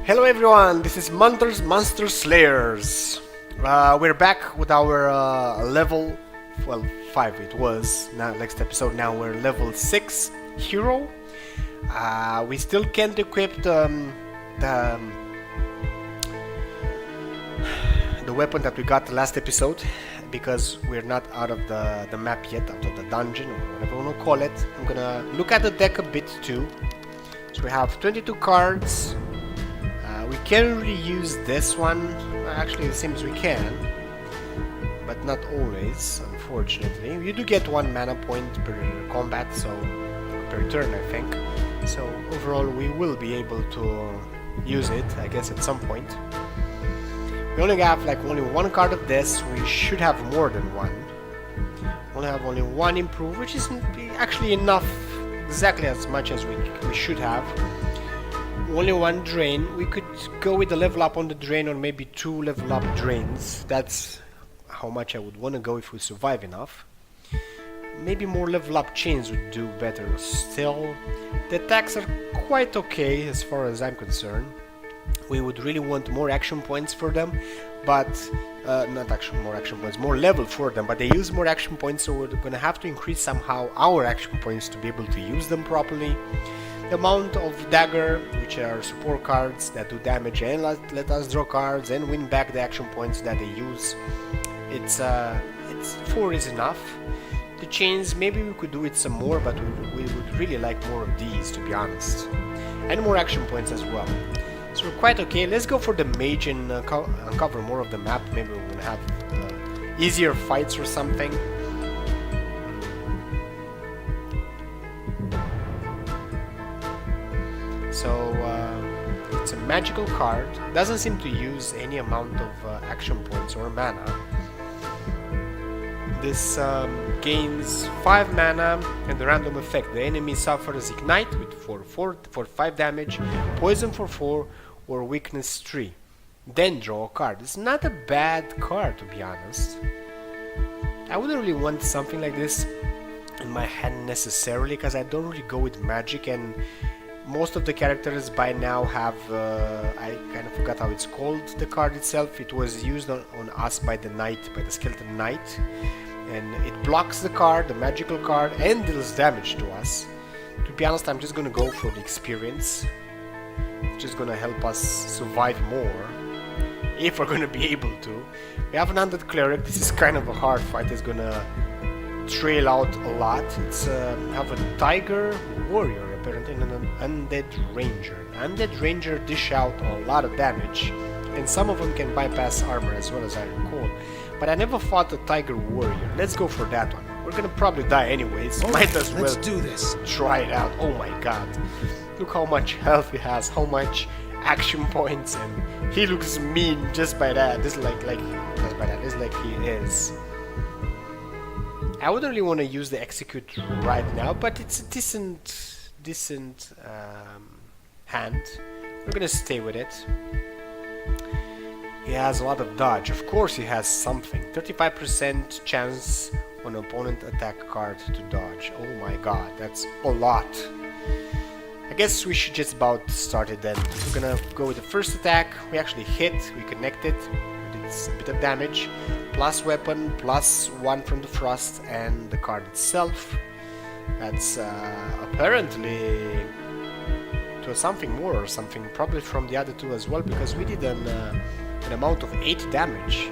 Hello everyone, this is Monster Slayers. We're back with our level, well, 5 it was, now next episode, now we're level 6 hero. We still can't equip the weapon that we got the last episode, because we're not out of the map yet, out of the dungeon, or whatever you want to call it. I'm gonna look at the deck a bit too. So we have 22 cards. We can really use this one. Actually, it seems we can, but not always, unfortunately. You do get 1 mana point per combat, so per turn, I think. So overall, we will be able to use it, I guess, at some point. We only have like only 1 card of this. We should have more than 1. Only have only 1 improve, which is actually enough, exactly as much as we should have. Only 1 drain. We could go with the level up on the drain, or maybe 2 level up drains. That's how much I would want to go if we survive enough. Maybe more level up chains would do better still. The attacks are quite okay as far as I'm concerned. We would really want more action points for them, but more level for them, but they use more action points, so we're gonna have to increase somehow our action points to be able to use them properly. The amount of dagger, which are support cards that do damage and let us draw cards and win back the action points that they use. It's 4 is enough. The chains, maybe we could do it some more, but we would really like more of these, to be honest, and more action points as well. So we're quite okay. Let's go for the mage and uncover more of the map. Maybe we're gonna have easier fights or something. So it's a magical card. Doesn't seem to use any amount of action points or mana. This gains 5 mana and the random effect. The enemy suffers ignite with for 5 damage, poison for 4, or weakness 3. Then draw a card. It's not a bad card, to be honest. I wouldn't really want something like this in my hand necessarily, because I don't really go with magic, and most of the characters by now have, I kind of forgot how it's called, the card itself. It was used on us by the knight, by the skeleton knight, and it blocks the card, the magical card, and deals damage to us. To be honest, I'm just gonna go for the experience. It's just gonna help us survive more, if we're gonna be able to. We have an undead cleric. This is kind of a hard fight. It's gonna trail out a lot. It's have a tiger warrior apparently, and an undead ranger. Undead ranger dish out a lot of damage, and some of them can bypass armor, as well as I recall. But I never fought a tiger warrior. Let's go for that one. We're gonna probably die anyways. Might as well do this. Try it out. Oh my god. Look how much health he has, how much action points, and he looks mean just by that. Just like he is. I wouldn't really want to use the execute right now, but it's a decent hand. We're gonna stay with it. He has a lot of dodge. Of course he has something. 35% chance on opponent attack card to dodge. Oh my god, that's a lot. I guess we should just about start it then. We're gonna go with the first attack. We actually hit, we connected. We did a bit of damage. Plus weapon, plus 1 from the frost, and the card itself. That's apparently to something more or something, probably from the other 2 as well, because we did an amount of 8 damage.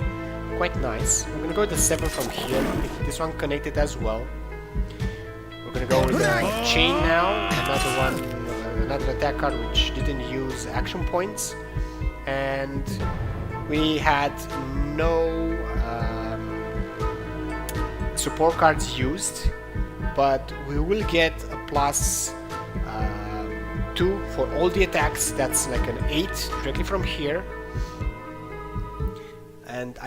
Quite nice. We're gonna go with the 7 from here. This one connected as well. We're gonna go with the chain now. Another attack card which didn't use action points, and we had no support cards used, but we will get a plus 2 for all the attacks. That's like an 8 directly from here, and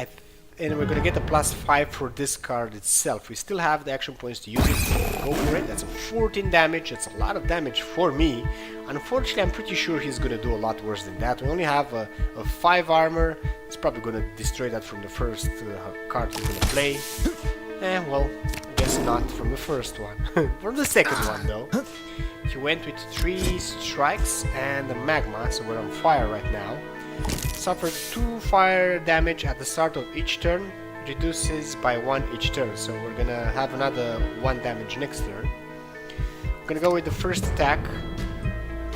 we're gonna get a plus 5 for this card itself. We still have the action points to use it. Go for it. That's a 14 damage. That's a lot of damage for me. Unfortunately, I'm pretty sure he's gonna do a lot worse than that. We only have a 5 armor. He's probably gonna destroy that from the first card he's gonna play. Well, again, guess not from the first one. From the second one though. He went with 3 strikes and the magma, so we're on fire right now. Suffered 2 fire damage at the start of each turn. Reduces by 1 each turn, so we're gonna have another 1 damage next turn. We're gonna go with the first attack.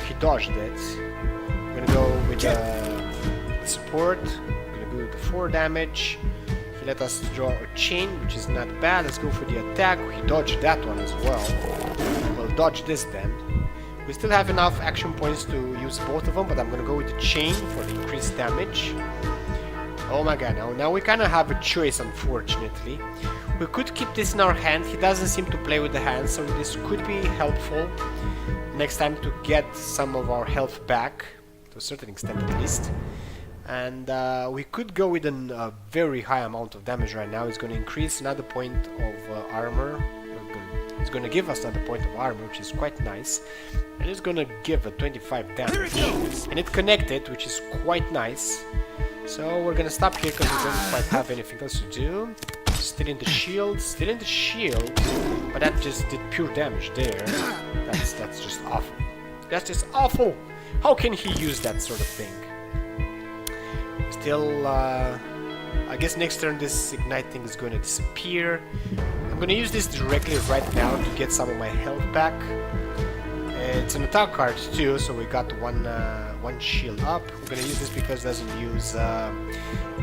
He dodged it. We're gonna go with the support. We're gonna go with the 4 damage. He let us draw a chain, which is not bad. Let's go for the attack. He dodged that one as well. We'll dodge this then. We still have enough action points to use both of them, but I'm gonna go with the chain for the increased damage. Oh my god, now we kind of have a choice, unfortunately. We could keep this in our hand. He doesn't seem to play with the hand, so this could be helpful next time to get some of our health back, to a certain extent at least. And we could go with a very high amount of damage right now. It's going to increase another point of armor. It's going to give us another point of armor, which is quite nice. And it's going to give a 25 damage. And it connected, which is quite nice. So we're gonna stop here because we don't quite have anything else to do. Still in the shield, but that just did pure damage there. That's just awful. That's just awful! How can he use that sort of thing? Still, I guess next turn this ignite thing is gonna disappear. I'm gonna use this directly right now to get some of my health back. It's an attack card too, so we got one shield up. We're gonna use this because it doesn't use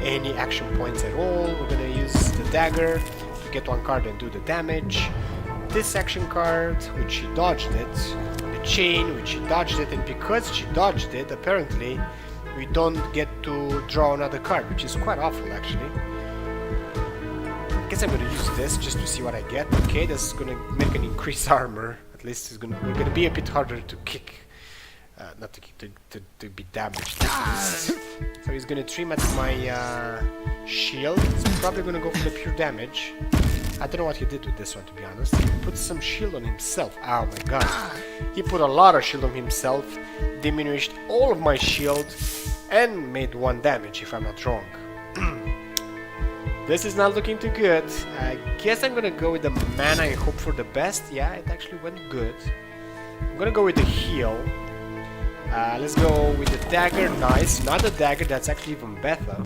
any action points at all. We're gonna use the dagger to get 1 card and do the damage. This action card, which she dodged it. The chain, which she dodged it, and because she dodged it, apparently we don't get to draw another card, which is quite awful actually. I guess I'm gonna use this just to see what I get. Okay, this is gonna make an increased armor. At least we're gonna be a bit harder to kick. Not to kick, to be damaged at least. So he's gonna trim at my shield. He's probably gonna go for the pure damage. I don't know what he did with this one, to be honest. He put some shield on himself. Oh my god. He put a lot of shield on himself, diminished all of my shield, and made 1 damage, if I'm not wrong. This is not looking too good. I guess I'm gonna go with the mana and hope for the best. Yeah, it actually went good. I'm gonna go with the heal. Let's go with the dagger. Nice. Not the dagger, that's actually even better.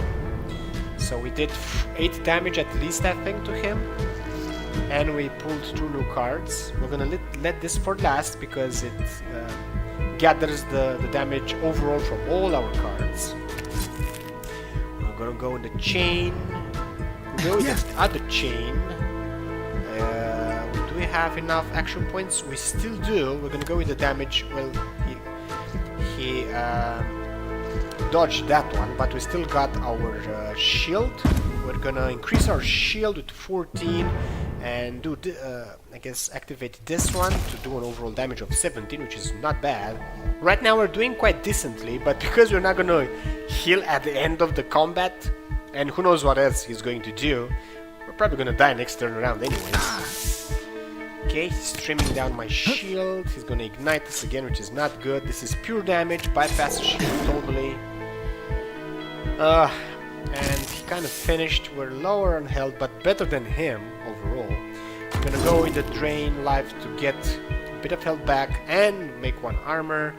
So we did 8 damage at least, I think, to him. And we pulled 2 new cards. We're gonna let this for last because it gathers the damage overall from all our cards. We're gonna go with the chain. We'll go with the other chain. Do we have enough action points? We still do. We're gonna go with the damage. Well, he dodged that one, but we still got our shield. We're gonna increase our shield with 14 and do I guess activate this one to do an overall damage of 17, which is not bad. Right now we're doing quite decently, but because we're not gonna heal at the end of the combat, and who knows what else he's going to do, we're probably gonna die next turn around anyways. Okay, he's trimming down my shield. He's gonna ignite this again, which is not good. This is pure damage, bypass shield totally. And he kind of finished. We're lower on health, but better than him overall. I'm gonna go with the drain life to get a bit of health back and make 1 armor.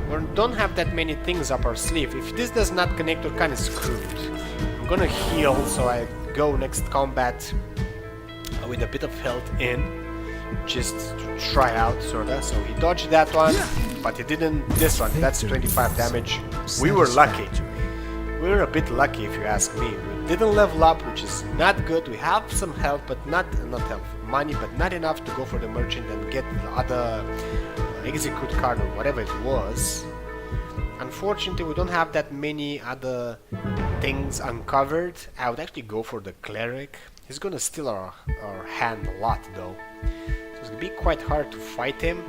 We don't have that many things up our sleeve. If this does not connect, we're kind of screwed. I'm gonna heal, so I go next combat with a bit of health in, just to try out, sorta. So he dodged that one, but he didn't this one. That's 25 damage. We were lucky. We were a bit lucky, if you ask me. We didn't level up, which is not good. We have some health, but not health, money, but not enough to go for the merchant and get the other execute card or whatever it was. Unfortunately, we don't have that many other things uncovered. I would actually go for the cleric. He's gonna steal our hand a lot, though. So it's gonna be quite hard to fight him.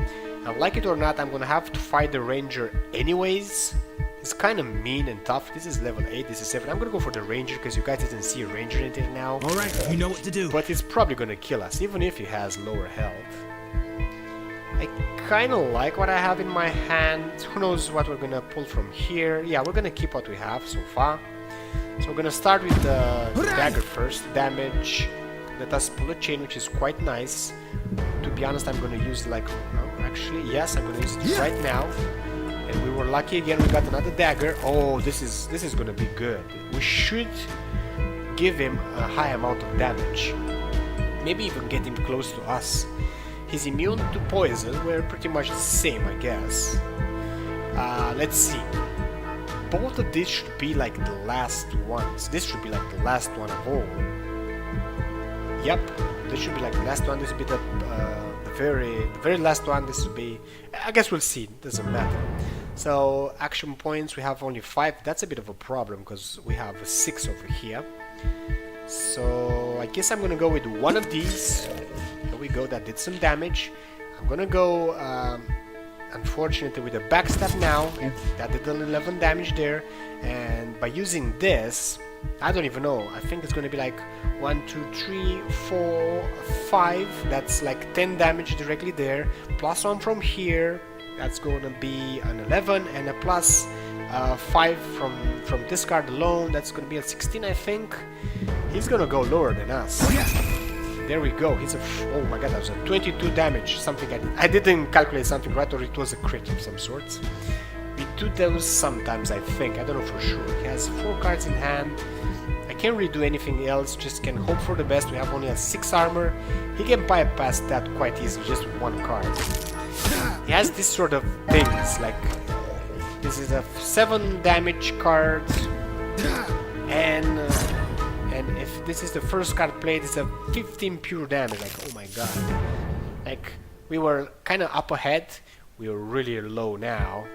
And like it or not, I'm gonna have to fight the ranger anyways. He's kind of mean and tough. This is level 8, this is 7. I'm gonna go for the ranger because you guys didn't see a ranger in it now. Alright, you know what to do. But he's probably gonna kill us, even if he has lower health. I kind of like what I have in my hand. Who knows what we're gonna pull from here. Yeah, we're gonna keep what we have so far. So we're gonna start with the dagger first. Damage. let us pull a chain, which is quite nice. To be honest, I'm gonna use like, no, actually, yes, I'm gonna use it right now. And we were lucky again, we got another dagger. Oh, this is gonna be good. We should give him a high amount of damage. Maybe even get him close to us. He's immune to poison, we're pretty much the same, I guess. Let's see. Both of these should be like the last ones. This should be like the last one of all. Yep, this should be like the last one. This will be the very last one. This will be, I guess we'll see, it doesn't matter. So action points, we have only 5. That's a bit of a problem because we have 6 over here. So I guess I'm gonna go with one of these. Here we go, that did some damage. I'm gonna go unfortunately with a backstab now. That did 11 damage there, and by using this, I don't even know, I think it's gonna be like 1, 2, 3, 4, 5. That's like 10 damage directly there, plus 1 from here. That's gonna be an 11, and a plus 5 from this card alone. That's gonna be a 16, I think. He's gonna go lower than us. There we go. He's a oh my god, that was a 22 damage. Something I didn't calculate something right, or it was a crit of some sorts. We do those sometimes, I think. I don't know for sure. He has 4 cards in hand. I can't really do anything else. Just can hope for the best. We have only a 6 armor. He can bypass that quite easily, just with 1 card. He has this sort of things, like this is a 7 damage card, and if this is the first card played, it's a 15 pure damage. Like, oh my god, like we were kind of up ahead, we are really low now.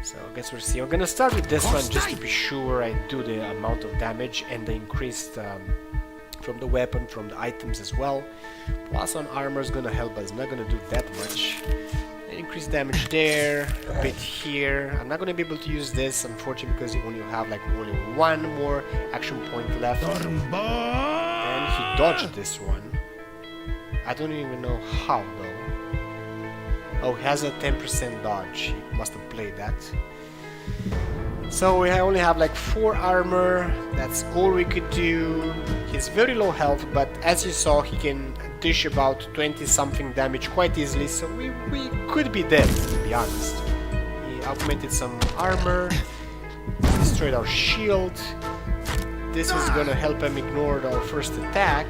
So I guess we'll see. I'm gonna start with this one just to be sure I do the amount of damage and the increased from the weapon, from the items as well. Plus on armor is gonna help us, not gonna do that much. Increased damage there, a bit here. I'm not gonna be able to use this, unfortunately, because you only have like only 1 more action point left. And he dodged this one. I don't even know how though. Oh, he has a 10% dodge. He must have played that. So we only have like 4 armor. That's all we could do. He's very low health, but as you saw, he can dish about 20 something damage quite easily, so we could be dead, to be honest. He augmented some armor, destroyed our shield. This is gonna help him ignore our first attack.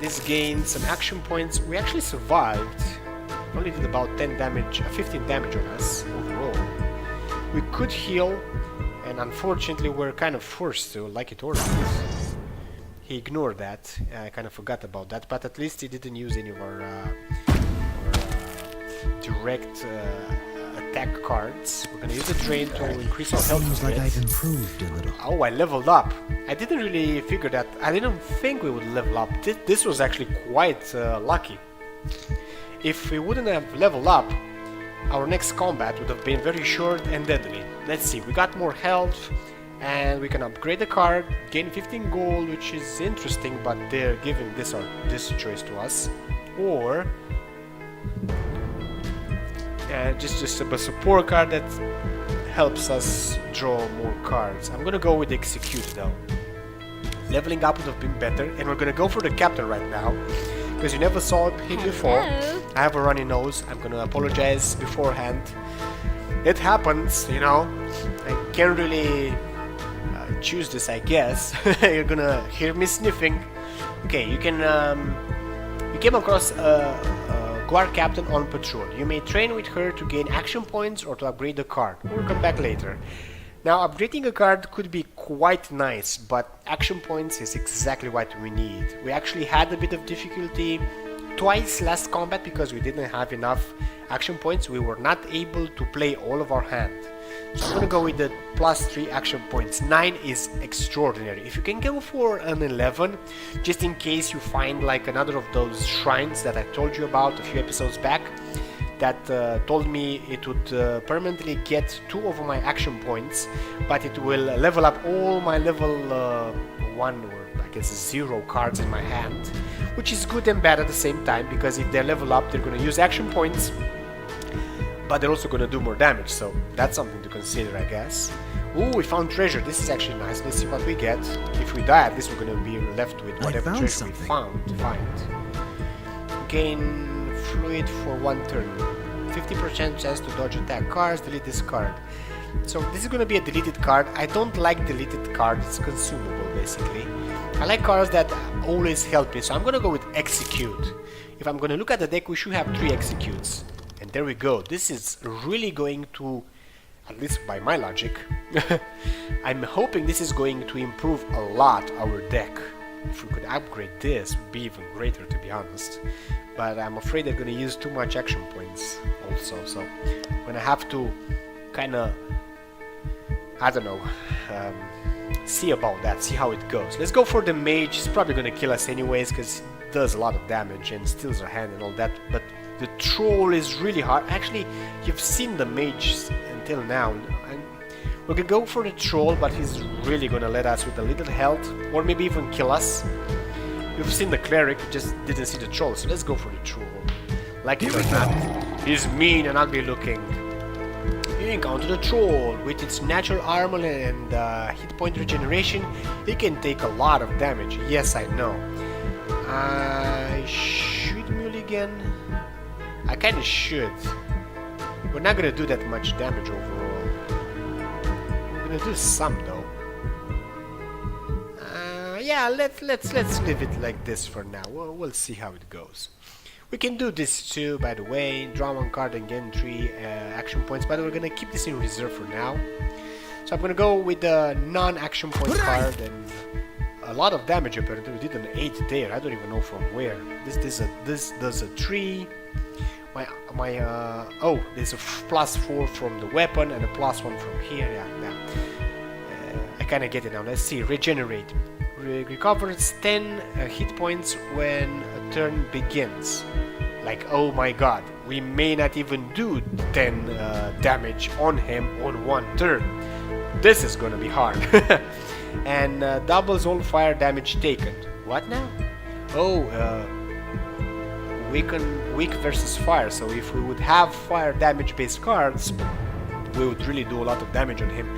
This gained some action points. We actually survived. Only did about 10 damage, 15 damage on us overall. We could heal, and unfortunately we're kind of forced to, like it or not. He ignored that. I kind of forgot about that, but at least he didn't use any of our direct attack cards. We're gonna use the drain to increase our health. Seems like I've improved a little. Oh, I leveled up. I didn't really figure that. I didn't think we would level up. This was actually quite lucky. If we wouldn't have leveled up, our next combat would have been very short and deadly. Let's see, we got more health, and we can upgrade the card, gain 15 gold, which is interesting, but they're giving this choice to us. Or just a support card that helps us draw more cards. I'm gonna go with Execute though. Leveling up would have been better, and we're gonna go for the captain right now, because you never saw him before. I have a runny nose. I'm gonna apologize beforehand. It happens, you know. I can't really choose this, I guess. You're gonna hear me sniffing. Okay, you can you came across a guard captain on patrol. You may train with her to gain action points or to upgrade the card. We'll come back later. Now, upgrading a card could be quite nice, but action points is exactly what we need. We actually had a bit of difficulty twice last combat because we didn't have enough action points. We were not able to play all of our hand. So I'm gonna go with the +3 action points. 9 is extraordinary. If you can go for an 11, just in case you find like another of those shrines that I told you about a few episodes back, that told me it would permanently get 2 of my action points, but it will level up all my level 1 or I guess 0 cards in my hand, which is good and bad at the same time, because if they level up, they're going to use action points, but they're also going to do more damage, so that's something to consider, I guess. Ooh, we found treasure. This is actually nice. Let's see what we get. If we die, at least we're gonna be left with whatever treasure we find. Gain fluid for 1 turn. 50% chance to dodge attack cards. Delete this card. So this is gonna be a deleted card. I don't like deleted cards. It's consumable basically. I like cards that always help me. So I'm gonna go with execute. If I'm gonna look at the deck, we should have 3 executes. And there we go. This is really going to, at least by my logic, I'm hoping this is going to improve a lot our deck. If we could upgrade this, it would be even greater, to be honest. But I'm afraid they're going to use too much action points also. So I'm going to have to kind of, I don't know, see about that, see how it goes. Let's go for the mage. He's probably going to kill us anyways because he does a lot of damage and steals our hand and all that. But the troll is really hard. Actually, you've seen the mage until now. We could go for the troll, but he's really gonna let us with a little health, or maybe even kill us. You've seen the cleric, you just didn't see the troll, so let's go for the troll. Like it or not, he's mean and ugly looking. You encounter the troll. With its natural armor and hit point regeneration, it can take a lot of damage. Yes, I know. I should mulligan. I kinda should. We're not gonna do that much damage overall. We're gonna do some though. Yeah, let's leave it like this for now. We'll see how it goes. We can do this too, by the way. Draw 1 card and gain 3 action points, but we're gonna keep this in reserve for now. So I'm gonna go with the non-action point card and a lot of damage apparently. We did an 8 there. I don't even know from where. This does a 3. Oh, there's a +4 from the weapon and a +1 from here. Yeah. I kind of get it now. Let's see. Regenerate. Recovers 10 hit points when a turn begins. Like, oh my god, we may not even do 10 damage on him on 1 turn. This is gonna be hard. And doubles all fire damage taken. What now? Oh, weak versus fire. So if we would have fire damage based cards, we would really do a lot of damage on him.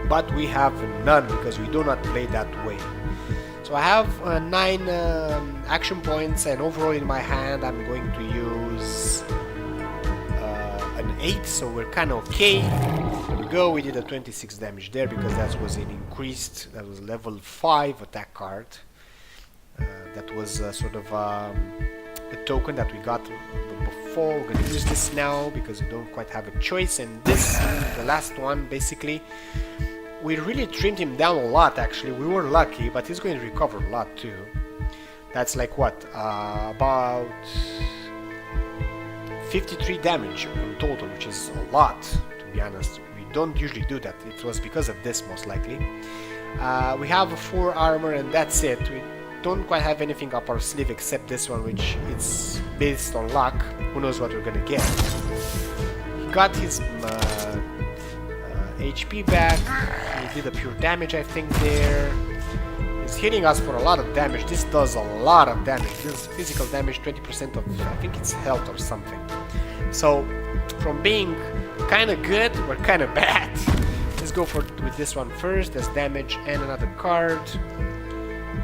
But we have none because we do not play that way. So I have 9 action points, and overall in my hand I'm going to use an 8, so we're kind of okay. There we go, we did a 26 damage there because that was an increased, that was level 5 attack card. That was sort of a token that we got before. We're going to use this now because we don't quite have a choice, and this, the last one basically, we really trimmed him down a lot actually. We were lucky, but he's going to recover a lot too. That's like what? About 53 damage in total, which is a lot, to be honest. We don't usually do that. It was because of this most likely. We have a 4 armor and that's it. We don't quite have anything up our sleeve except this one, which it's based on luck. Who knows what we're gonna get. He got his HP back. He did a pure damage, I think, there. He's hitting us for a lot of damage. This does a lot of damage. This physical damage, 20% of, I think it's health or something. So, from being kind of good, we're kind of bad. Let's go with this one first. There's damage and another card.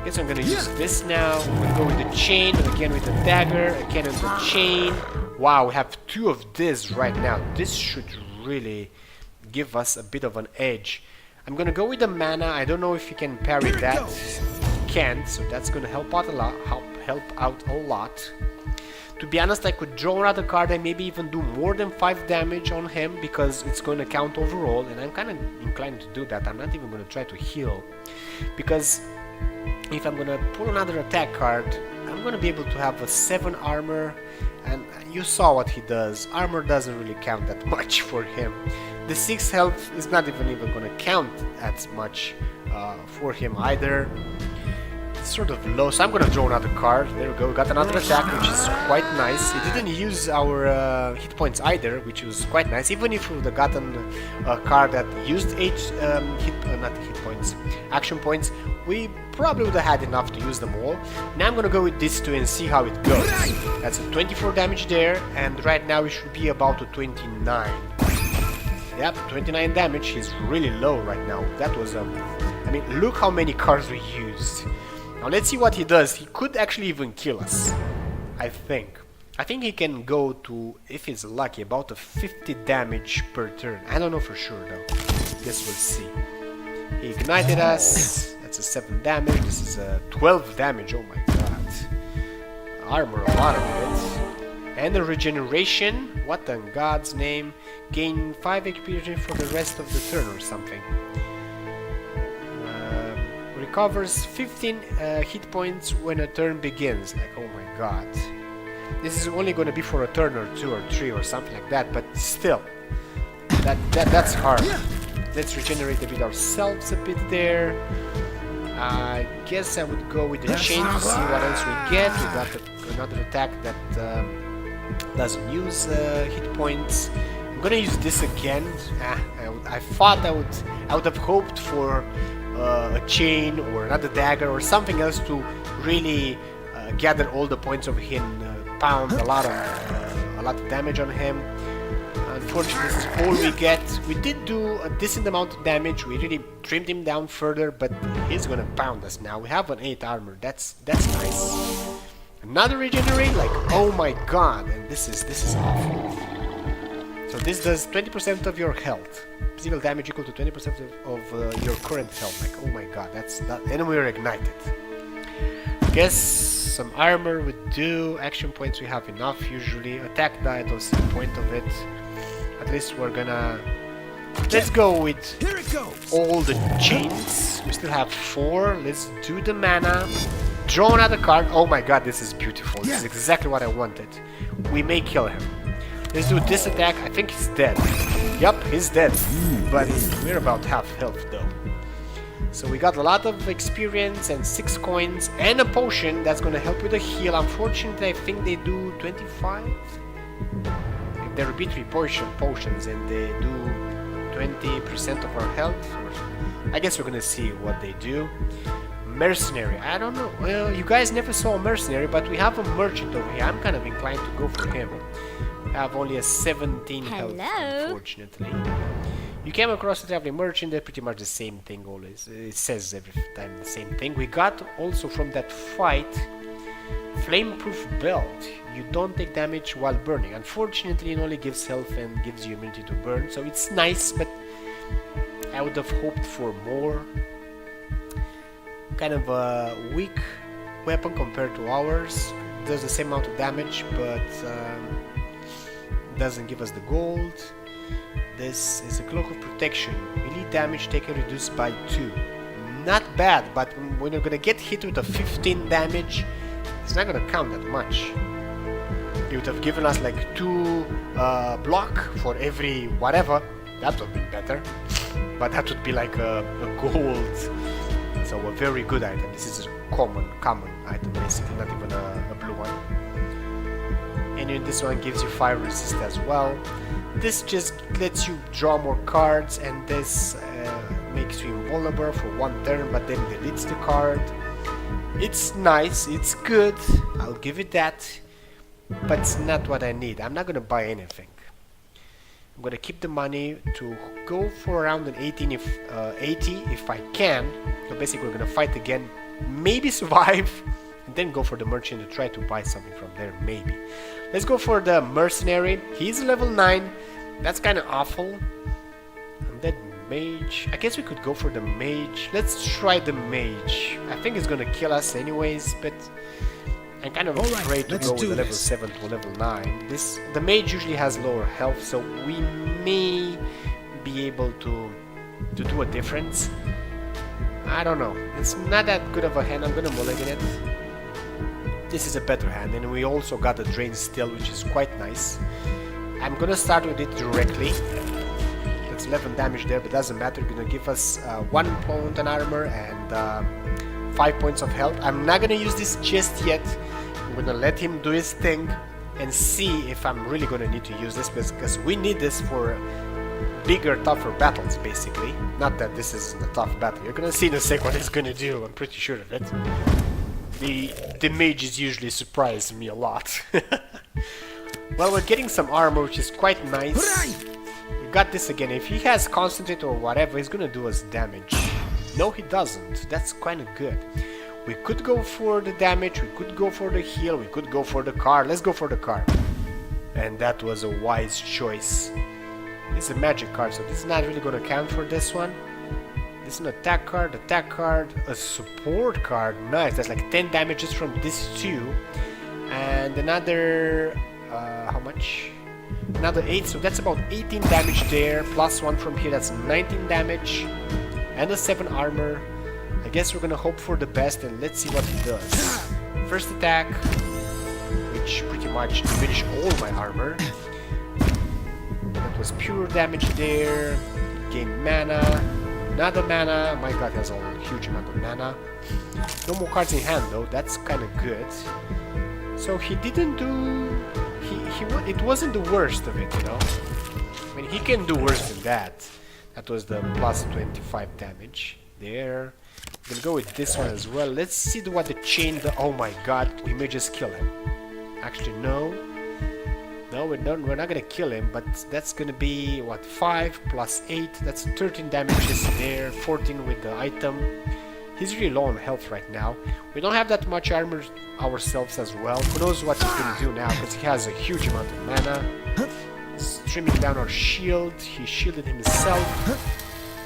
Guess I'm gonna use this now. We'll go with the chain, and again with the dagger, again with the chain. Wow, we have 2 of this right now. This should really give us a bit of an edge. I'm gonna go with the mana. I don't know if you can parry that. You can't, so that's gonna help out a lot. Help out a lot. To be honest, I could draw another card and maybe even do more than 5 damage on him because it's going to count overall, and I'm kind of inclined to do that. I'm not even going to try to heal because if I'm going to pull another attack card, I'm going to be able to have a 7 armor, and you saw what he does. Armor doesn't really count that much for him. The 6 health is not even going to count as much for him either. Sort of low, so I'm gonna draw another card. There we go, we got another attack, which is quite nice. He didn't use our hit points either, which was quite nice. Even if we would have gotten a card that used not hit points, action points, we probably would have had enough to use them all. Now I'm gonna go with this two and see how it goes. That's a 24 damage there, and right now we should be about to 29. Yep, 29 damage. He's really low right now. That was I mean, look how many cards we used. Now let's see what he does. He could actually even kill us, I think. I think he can go to, if he's lucky, about a 50 damage per turn. I don't know for sure though. Guess we'll see. He ignited us. That's a 7 damage. This is a 12 damage. Oh my god. Armor, a lot of it. And a regeneration. What in God's name? Gain 5 experience for the rest of the turn or something. Recovers 15 hit points when a turn begins. Like, oh my god. This is only going to be for a turn or 2 or 3 or something like that, but still. That's hard. Let's regenerate a bit ourselves a bit there. I guess I would go with the chain to see what else we get. We got another attack that doesn't use hit points. I'm gonna use this again. I thought I would have hoped for a chain or another dagger or something else to really gather all the points of him, pound a lot of damage on him. Unfortunately, this is all we get. We did do a decent amount of damage. We really trimmed him down further, but he's gonna pound us now. We have an 8 armor. That's nice. Another regenerate, like, oh my god, and this is awful. So this does 20% of your health. Physical damage equal to 20% of your current health. Like, oh my god, and we're ignited. Guess some armor would do. Action points we have enough usually. Attack die, I don't see the point of it. At least we're gonna... Let's go with all the chains. We still have 4. Let's do the mana. Draw another card. Oh my god, this is beautiful. This is exactly what I wanted. We may kill him. Let's do this attack. I think he's dead. Yup, he's dead. But we're about half health though. So we got a lot of experience and 6 coins and a potion that's gonna help with the heal. Unfortunately, I think they do 25. If there will be 3 potions and they do 20% of our health. I guess we're gonna see what they do. Mercenary, I don't know. Well, you guys never saw a mercenary, but we have a merchant over here. I'm kind of inclined to go for him. I have only a 17 health, unfortunately. You came across a traveling merchant, they're pretty much the same thing always. It says every time the same thing. We got also from that fight, flameproof belt. You don't take damage while burning. Unfortunately, it only gives health and gives you immunity to burn, so it's nice, but I would have hoped for more. Kind of a weak weapon compared to ours. Does the same amount of damage, but doesn't give us the gold. This is a cloak of protection. Melee damage taken reduced by 2. Not bad, but when you're gonna get hit with a 15 damage, it's not gonna count that much. It would have given us like 2 block for every whatever. That would be better. But that would be like a gold. So a very good item. This is a common item basically, not even a blue one. And this one gives you fire resist as well. This just lets you draw more cards, and this makes you invulnerable for 1 turn, but then deletes the card. It's nice, it's good, I'll give it that, but it's not what I need. I'm not gonna buy anything. I'm gonna keep the money to go for around an 80 if I can. So basically we're gonna fight again, maybe survive, and then go for the merchant to try to buy something from there, maybe. Let's go for the mercenary. He's level 9. That's kind of awful. Undead mage. I guess we could go for the mage. Let's try the mage. I think it's gonna kill us anyways, but I'm kind of afraid to go with the level 7 to level 9. The mage usually has lower health, so we may be able to do a difference. I don't know. It's not that good of a hand. I'm gonna mulligan it. This is a better hand, and we also got a drain still, which is quite nice. I'm gonna start with it directly. That's 11 damage there, but doesn't matter. It's gonna give us 1 point on armor and 5 points of health. I'm not gonna use this just yet. I'm gonna let him do his thing and see if I'm really gonna need to use this, because we need this for bigger, tougher battles, basically. Not that this isn't a tough battle. You're gonna see in a sec what it's gonna do. I'm pretty sure of it. The mages usually surprise me a lot. Well, we're getting some armor, which is quite nice. We we got this again. If he has concentrate or whatever, he's gonna do us damage. No, he doesn't. That's kind of good. We could go for the damage, we could go for the heal, we could go for the car. Let's go for the car. And that was a wise choice. This is a magic card, so this is not really gonna count for this one. This is an attack card, a support card. Nice, that's like 10 damages from this two. And another, how much? Another 8, so that's about 18 damage there. Plus 1 from here, that's 19 damage. And a 7 armor. I guess we're gonna hope for the best and let's see what he does. First attack, which pretty much diminished all my armor. That was pure damage there. Gain mana. Another mana. My god, he has a huge amount of mana. No more cards in hand though, that's kind of good. So he didn't do... it wasn't the worst of it, you know? I mean, he can do worse than that. That was the plus 25 damage. There. I'm gonna go with this one as well. Let's see what the chain... oh my god, we may just kill him. Actually, no. No, we're not gonna kill him, but that's gonna be, what, 5 plus 8. That's 13 damages there, 14 with the item. He's really low on health right now. We don't have that much armor ourselves as well. Who knows what he's gonna do now, because he has a huge amount of mana. He's trimming down our shield. He shielded himself.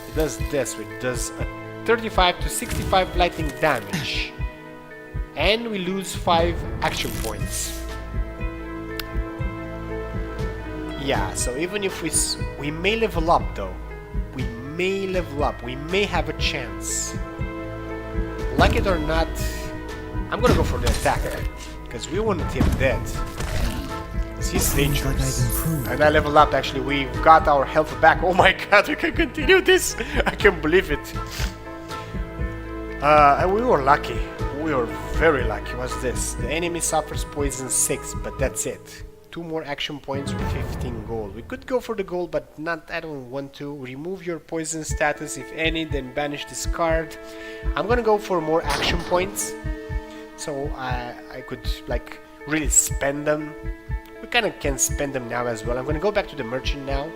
He does this, which does a 35 to 65 lightning damage. And we lose 5 action points. Yeah, so even if we may level up though. We may level up. We may have a chance. Like it or not, I'm gonna go for the attack. Because we want him dead. He's dangerous. And I level up actually. We got our health back. Oh my god, we can continue this. I can't believe it. And we were lucky. We were very lucky. What's this? The enemy suffers poison 6, but that's it. 2 more action points with 15 gold. We could go for the gold, but not. I don't want to. Remove your poison status, if any, then banish this card. I'm gonna go for more action points, so I could like really spend them. We kind of can spend them now as well. I'm gonna go back to the merchant now.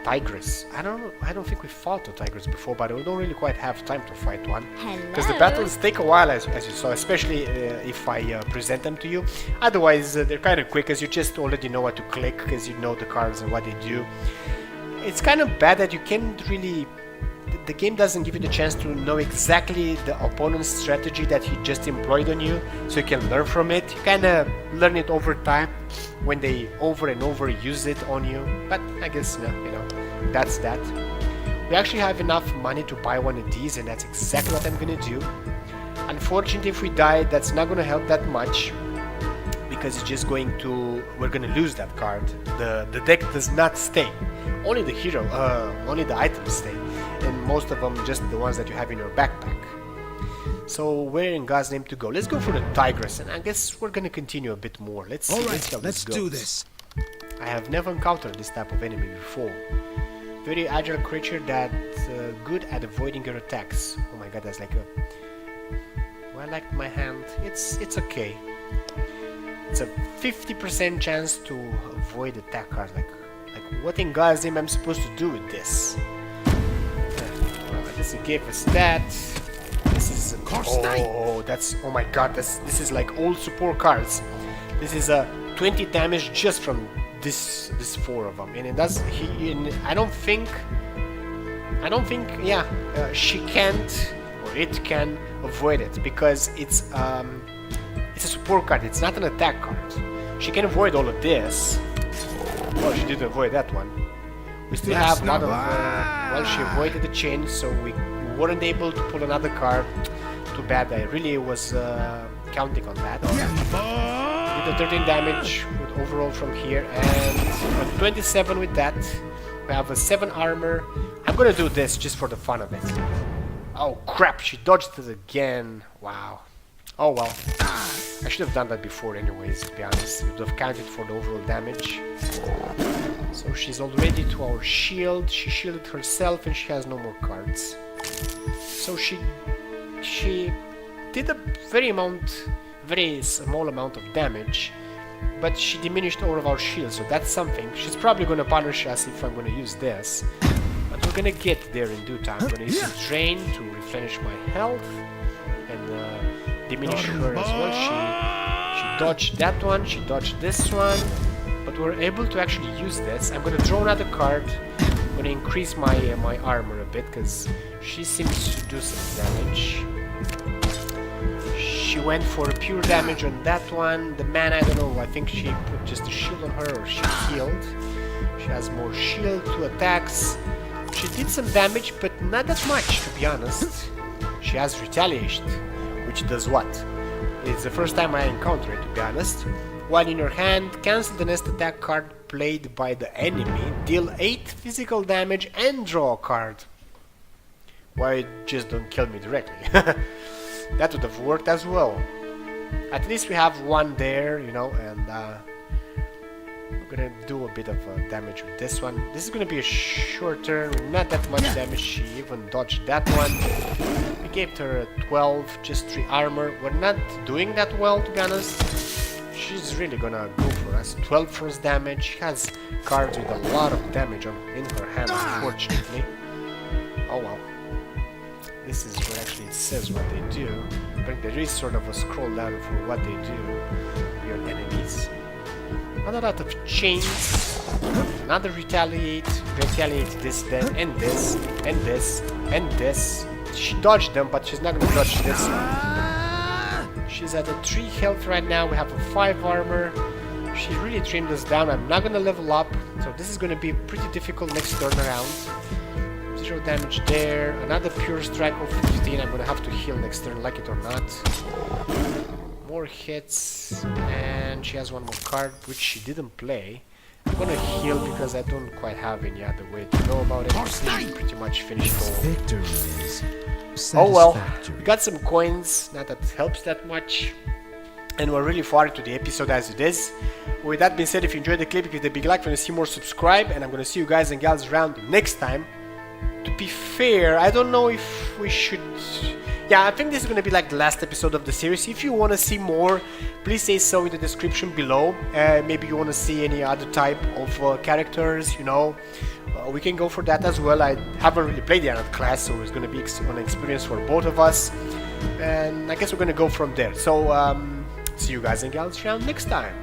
Tigress. I don't think we fought a Tigress before, but we don't really quite have time to fight one. Because the battles take a while, as you saw, especially if I present them to you. Otherwise, they're kind of quick, as you just already know what to click, because you know the cards and what they do. It's kind of bad that you can't really... The game doesn't give you the chance to know exactly the opponent's strategy that he just employed on you, so you can learn from it. You kind of learn it over time when they over and over use it on you. But I guess, no, you know, that's that. We actually have enough money to buy one of these, and that's exactly what I'm gonna do. Unfortunately, if we die, that's not gonna help that much, because it's just going to... we're gonna lose that card. The deck does not stay. Only the hero, only the items stay. And most of them just the ones that you have in your backpack. So where in God's name to go? Let's go for the Tigress, and I guess we're gonna continue a bit more. Let's see, let's do this. I have never encountered this type of enemy before. Very agile creature that's good at avoiding your attacks. Oh my god, that's like a... well, I like my hand. It's okay. It's a 50% chance to avoid attack cards. Like what in God's name I'm supposed to do with this? This gave us that. This is that's, oh my god, this is like old support cards. This is a 20 damage just from this 4 of them, and it does. I don't think she can't, or it can avoid it, because it's a support card. It's not an attack card. She can avoid all of this. Oh, she didn't avoid that one. We still have a lot of... well, she avoided the chain, so we weren't able to pull another card. Too bad, I really was counting on that. Did the 13 damage with overall from here, and 27 with that. We have a 7 armor. I'm gonna do this just for the fun of it. Oh crap, she dodged it again. Wow. Oh well. I should have done that before anyways, to be honest. It would have counted for the overall damage. So she's already to our shield. She shielded herself and she has no more cards. So she did a very small amount of damage. but she diminished all of our shields, so that's something. She's probably gonna punish us if I'm gonna use this, but we're gonna get there in due time. I'm gonna use some drain to replenish my health and diminish her as well. She dodged that one, she dodged this one, but we're able to actually use this. I'm gonna draw another card. I'm gonna increase my my armor a bit because she seems to do some damage. She went for pure damage on that one. The man, I don't know, I think she put just a shield on her or she healed. She has more shield, 2 attacks. She did some damage, but not that much, to be honest. She has retaliation, which does what? It's the first time I encounter it, to be honest. While in your hand, cancel the next attack card played by the enemy, deal 8 physical damage and draw a card. Why just don't kill me directly? That would have worked as well. At least we have one there, you know, and we're gonna do a bit of damage with this one. This is gonna be a short turn, not that much damage. She even dodged that one. We gave her a 12, just 3 armor. We're not doing that well, to be honest. She's really gonna go for us. 12 force damage. She has cards with a lot of damage in her hand, unfortunately. Oh well. This is where actually it says what they do, but there is sort of a scroll down for what they do, your enemies. Not a lot of chains, another retaliate this then, and this, and this, and this. She dodged them, but she's not gonna dodge this one. She's at a 3 health right now, we have a 5 armor. She really trimmed us down. I'm not gonna level up, so this is gonna be pretty difficult next turn around. 0 damage there, another pure strike of 15. I'm gonna have to heal next turn, like it or not. More hits, and she has one more card, which she didn't play. I'm gonna heal because I don't quite have any other way to go about it. She's pretty much finished all. Oh well, we got some coins, not that helps that much. And we're really far into the episode as it is. With that being said, if you enjoyed the clip, give it a big like. If you want to see more, subscribe, and I'm gonna see you guys and gals around next time. To be fair, I don't know if we should... Yeah, I think this is going to be like the last episode of the series. If you want to see more, please say so in the description below. Maybe you want to see any other type of characters, you know. We can go for that as well. I haven't really played the Arnold class, so it's going to be an experience for both of us. And I guess we're going to go from there. So, see you guys and gals around next time.